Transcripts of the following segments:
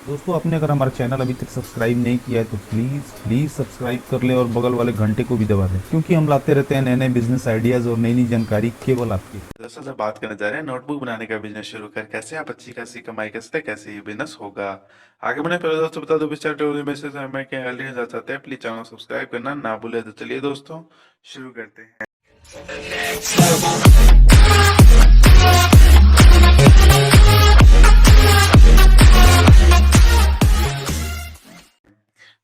दोस्तों आपने अगर हमारा चैनल अभी तक सब्सक्राइब नहीं किया है तो प्लीज़ सब्सक्राइब कर ले और बगल वाले घंटे को भी दबा दें, क्योंकि हम लाते रहते हैं नए नए बिजनेस आइडियाज़ और नई नई जानकारी केवल आपके। दोस्तों से बात करने जा रहे हैं नोटबुक बनाने का बिजनेस शुरू कर कैसे आप अच्छी खासी कमाई कर सकते हैं, कैसे ये बिजनेस होगा। आगे बढ़ने पहले दोस्तों बता दो मैसेज हमें क्या हेल्प जा चाहते हैं, प्लीज चैनल सब्सक्राइब करना ना भूले। तो चलिए दोस्तों शुरू करते हैं।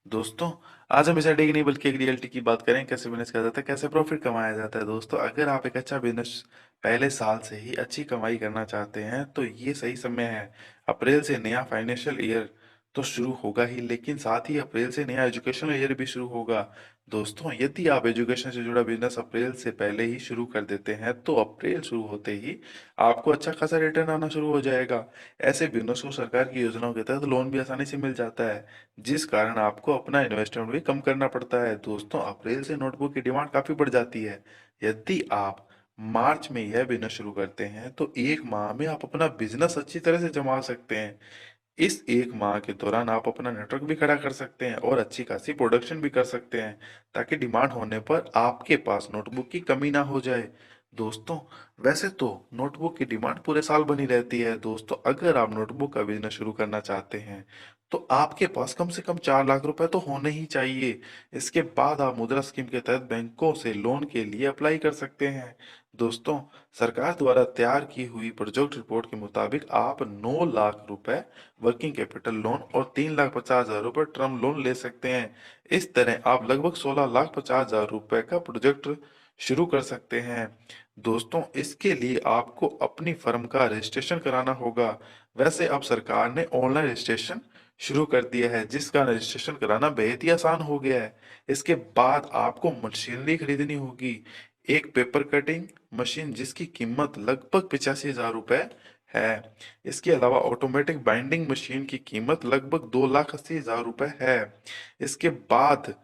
दोस्तों आज हम इस आइडिया की नहीं बल्कि एक रियलिटी की बात करें, कैसे बिजनेस किया जाता है, कैसे प्रॉफिट कमाया जाता है। दोस्तों अगर आप एक अच्छा बिजनेस पहले साल से ही अच्छी कमाई करना चाहते हैं तो ये सही समय है। अप्रैल से नया फाइनेंशियल ईयर तो शुरू होगा ही, लेकिन साथ ही अप्रैल से नया एजुकेशनल ईयर भी शुरू होगा। दोस्तों यदि आप एजुकेशन से जुड़ा बिजनेस अप्रैल से पहले ही शुरू कर देते हैं तो अप्रैल शुरू होते ही आपको अच्छा खासा रिटर्न आना शुरू हो जाएगा। ऐसे बिजनेस को सरकार की योजनाओं के तहत लोन भी आसानी से मिल जाता है, जिस कारण आपको अपना इन्वेस्टमेंट भी कम करना पड़ता है। दोस्तों अप्रैल से नोटबुक की डिमांड काफी बढ़ जाती है। यदि आप मार्च में यह बिजनेस शुरू करते हैं तो एक माह में आप अपना बिजनेस अच्छी तरह से जमा सकते हैं। इस एक माह के दौरान आप अपना नेटवर्क भी खड़ा कर सकते हैं और अच्छी खासी प्रोडक्शन भी कर सकते हैं, ताकि डिमांड होने पर आपके पास नोटबुक की कमी ना हो जाए। दोस्तों वैसे तो नोटबुक की डिमांड पूरे साल बनी रहती है। दोस्तों अगर आप नोटबुक का बिजनेस शुरू करना चाहते हैं तो आपके पास कम से कम 4 लाख रुपए तो होने ही चाहिए। इसके बाद आप मुद्रा स्कीम के तहत बैंकों से लोन के लिए अप्लाई कर सकते हैं। दोस्तों सरकार द्वारा तैयार की हुई प्रोजेक्ट रिपोर्ट के मुताबिक आप 9 लाख रुपए वर्किंग कैपिटल लोन और 3,50,000 रुपए टर्म लोन ले सकते हैं। इस तरह आप लगभग 16,50,000 रुपए का प्रोजेक्ट शुरू कर सकते हैं। दोस्तों इसके लिए आपको अपनी फर्म का रजिस्ट्रेशन कराना होगा। वैसे अब सरकार ने ऑनलाइन रजिस्ट्रेशन शुरू कर दिया है, जिसका रजिस्ट्रेशन कराना बेहद ही आसान हो गया है। इसके बाद आपको मशीनरी खरीदनी होगी, एक पेपर कटिंग मशीन जिसकी कीमत लगभग 85,000 रुपए है। इसके अलावा ऑटोमेटिक बाइंडिंग मशीन की कीमत लगभग 2,80,000 रुपए है। इसके बाद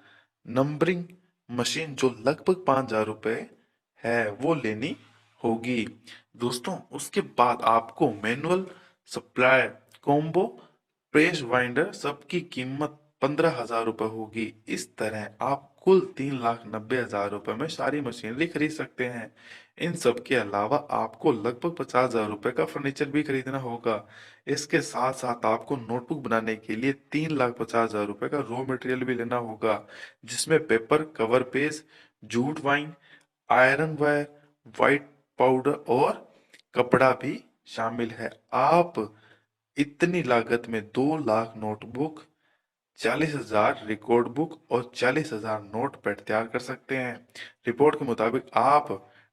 नंबरिंग मशीन जो लगभग 5,000 रुपए है वो लेनी होगी। दोस्तों उसके बाद आपको manual supply combo press winder सबकी कीमत 15,000 रुपए होगी। इस तरह आप कुल 3,90,000 रुपए में सारी मशीनरी खरीद सकते हैं। इन सब के अलावा आपको लगभग 50,000 रुपए का फर्नीचर भी खरीदना होगा। इसके साथ साथ आपको नोटबुक बनाने के लिए 3,50,000 रुपए का रॉ मटेरियल भी लेना होगा, जिसमें paper, cover page, jute wine, iron wire, white powder और कपड़ा भी शामिल है। आप इतनी लागत में 2 लाख नोटबुक, 40,000 रिकॉर्ड बुक और 40,000 नोट पैड तैयार कर सकते हैं। रिपोर्ट के मुताबिक आप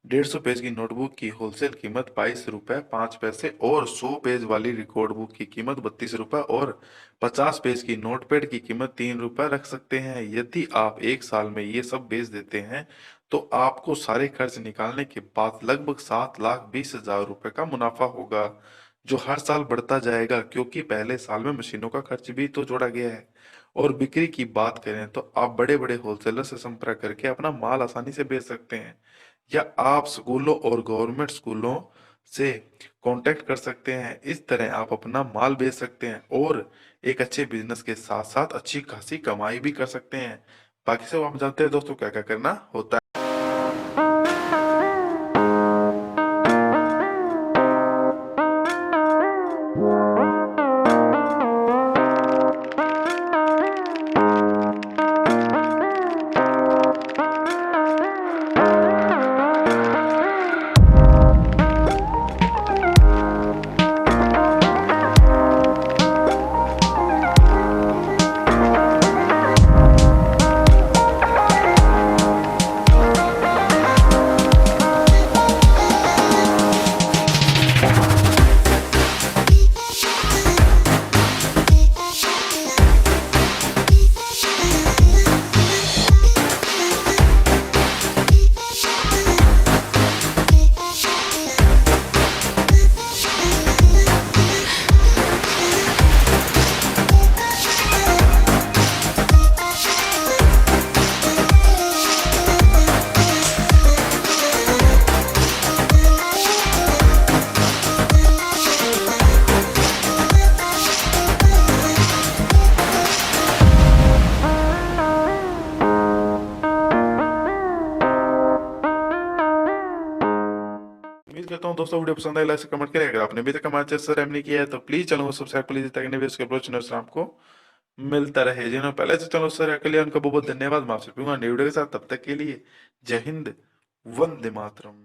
150 पेज की नोटबुक की होलसेल कीमत 22 रुपए 5 पैसे और 100 पेज वाली रिकॉर्ड बुक की कीमत 32 रुपए और 50 पेज की नोट पैड की कीमत 3 रुपए रख सकते हैं। यदि आप एक साल में ये सब बेच देते हैं तो आपको सारे खर्च निकालने के बाद लगभग 7,20,000 रुपए का मुनाफा होगा, जो हर साल बढ़ता जाएगा, क्योंकि पहले साल में मशीनों का खर्च भी तो जोड़ा गया है। और बिक्री की बात करें तो आप बड़े बड़े होलसेलर से संपर्क करके अपना माल आसानी से बेच सकते हैं, या आप स्कूलों और गवर्नमेंट स्कूलों से कांटेक्ट कर सकते हैं। इस तरह आप अपना माल बेच सकते हैं और एक अच्छे बिजनेस के साथ साथ अच्छी खासी कमाई भी कर सकते हैं। बाकी सब आप जानते हैं दोस्तों क्या क्या करना होता है। कहता हूँ दोस्तों, वीडियो पसंद आए लाइक से कमेंट करें। अगर आपने अभी तक हमारे चैनल सब्सक्राइब नहीं किया है तो प्लीज चैनल को सब्सक्राइब कर लीजिए, ताकि नए वीडियोस के अप्रोच नोटिफिकेशन आपको मिलता रहे। जिन्होंने पहले से चैनल सब्सक्राइब कर लिया उनका बहुत बहुत धन्यवाद। मैं आपसे मिलूंगा नई वीडियो के साथ, तब तक के लिए जय हिंद, वंदे मातरम।